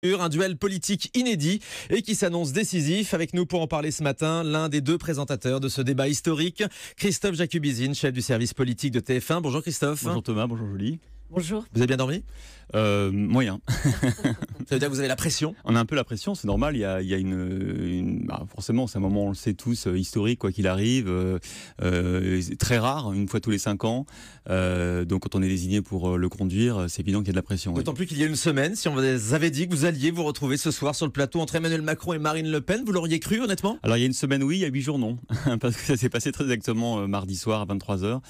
Un duel politique inédit et qui s'annonce décisif. Avec nous pour en parler ce matin, l'un des deux présentateurs de ce débat historique, Christophe Jacubizine, chef du service politique de TF1. Bonjour Christophe. Bonjour Thomas, bonjour Julie. Bonjour. Vous avez bien dormi? Moyen. Ça veut dire que vous avez la pression? On a un peu la pression, c'est normal. Il y a forcément, c'est un moment, on le sait tous, historique, quoi qu'il arrive. Très rare, une fois tous les 5 ans. Donc quand on est désigné pour le conduire, c'est évident qu'il y a de la pression. D'autant plus qu'il y a une semaine, si on vous avait dit que vous alliez vous retrouver ce soir sur le plateau entre Emmanuel Macron et Marine Le Pen, vous l'auriez cru honnêtement? Alors il y a une semaine oui, il y a 8 jours non. Parce que ça s'est passé très exactement mardi soir à 23h,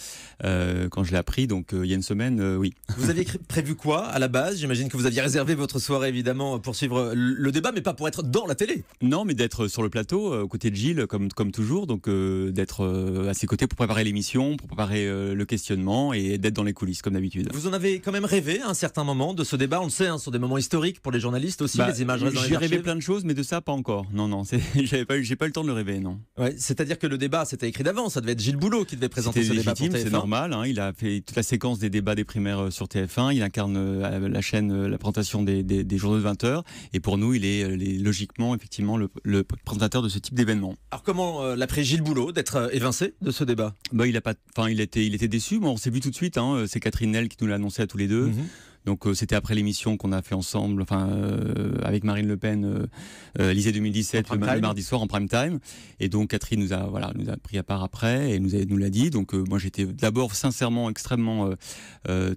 quand je l'ai appris. Donc il y a une semaine, oui. Vous aviez prévu quoi à la base? J'imagine que vous aviez réservé votre soirée évidemment pour suivre le débat, mais pas pour être dans la télé. Non, mais d'être sur le plateau, aux côtés de Gilles, comme toujours. Donc d'être à ses côtés pour préparer l'émission, pour préparer le questionnement et d'être dans les coulisses comme d'habitude. Vous en avez quand même rêvé à un certain moment de ce débat, on le sait, sont des moments historiques pour les journalistes aussi, les images restent dans les archives. J'ai rêvé plein de choses, mais de ça pas encore. Non, j'ai pas eu le temps de le rêver, non. Ouais, c'est-à-dire que le débat c'était écrit d'avance, ça devait être Gilles Boulot qui devait présenter ce débat pour TF1. C'est normal, il a fait toute la séquence des débats des primaires sur TF1, il incarne la chaîne, la présentation des journaux de 20h, et pour nous il est logiquement effectivement le présentateur de ce type d'événement. Alors comment l'a pris Gilles Boulot d'être évincé de ce débat? Il était déçu, mais on s'est vu tout de suite, c'est Catherine Nel qui nous l'a annoncé à tous les deux. Donc c'était après l'émission qu'on a fait ensemble, avec Marine Le Pen, Élysée 2017, le mardi soir en prime time. Et donc Catherine nous a pris à part après et nous l'a dit. Donc moi j'étais d'abord sincèrement extrêmement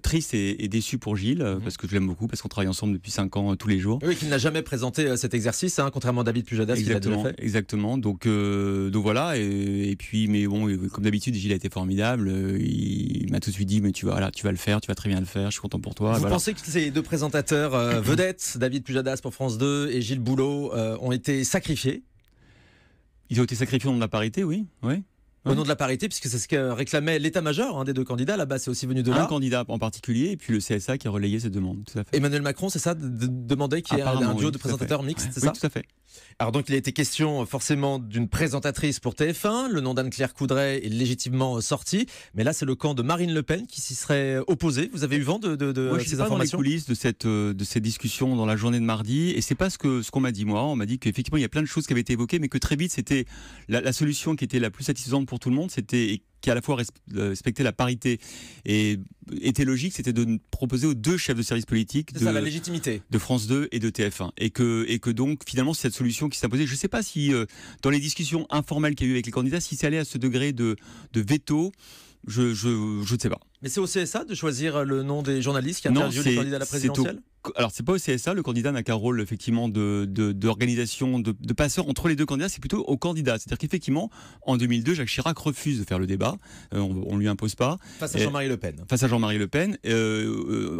triste et déçu pour Gilles, parce que je l'aime beaucoup, parce qu'on travaille ensemble depuis 5 ans tous les jours. Oui, qu'il n'a jamais présenté cet exercice, contrairement à David Pujadas qui l'a déjà fait. Exactement. Donc voilà. Et puis, mais bon, comme d'habitude, Gilles a été formidable. Il m'a tout de suite dit, mais tu vas le faire, tu vas très bien le faire. Je suis content pour toi. Vous pensez que ces deux présentateurs vedettes, David Pujadas pour France 2 et Gilles Boulot, ont été sacrifiés? Ils ont été sacrifiés au nom de la parité, oui. Au nom de la parité, puisque c'est ce que réclamait l'état-major des deux candidats. Là-bas, c'est aussi venu de là. Un candidat en particulier, et puis le CSA qui a relayé cette demande. Tout à fait. Emmanuel Macron, c'est ça, demandait qu'il y ait un duo de présentateurs mixtes, c'est ça? Oui, tout à fait. Alors donc il a été question forcément d'une présentatrice pour TF1, le nom d'Anne-Claire Coudray est légitimement sorti, mais là c'est le camp de Marine Le Pen qui s'y serait opposé. Vous avez eu vent de ces informations? Dans les coulisses de cette discussion dans la journée de mardi, et c'est pas ce qu'on m'a dit moi. On m'a dit qu'effectivement il y a plein de choses qui avaient été évoquées, mais que très vite c'était la solution qui était la plus satisfaisante pour tout le monde, c'était qui à la fois respectait la parité et était logique, c'était de proposer aux deux chefs de service politique la légitimité de France 2 et de TF1, et que donc finalement c'est cette solution qui s'imposait. Je ne sais pas si dans les discussions informelles qu'il y a eu avec les candidats, si c'est allé à ce degré de veto, je ne sais pas. Mais c'est au CSA de choisir le nom des journalistes qui interviewent les candidats à la présidentielle? Alors c'est pas au CSA, le candidat n'a qu'un rôle effectivement d'organisation, de passeur entre les deux candidats, c'est plutôt au candidat. C'est-à-dire qu'effectivement, en 2002, Jacques Chirac refuse de faire le débat, on lui impose pas. Face à Jean-Marie Le Pen. Face à Jean-Marie Le Pen.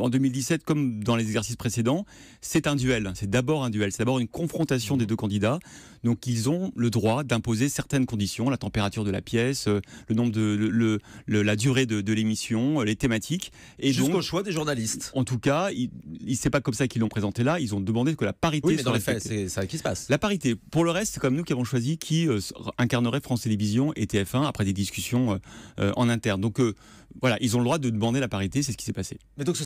En 2017, comme dans les exercices précédents, c'est un duel. C'est d'abord un duel, c'est d'abord une confrontation des deux candidats. Donc ils ont le droit d'imposer certaines conditions, la température de la pièce, le nombre la durée de l'émission, les thématiques. Et jusqu'au choix des journalistes. En tout cas, c'est pas comme ça qu'ils l'ont présenté là. Ils ont demandé que la parité. Oui, mais dans les faits, c'est ça qui se passe. La parité. Pour le reste, c'est comme nous qui avons choisi qui incarnerait France Télévisions et TF1 après des discussions en interne. Donc voilà, ils ont le droit de demander la parité. C'est ce qui s'est passé. Mais donc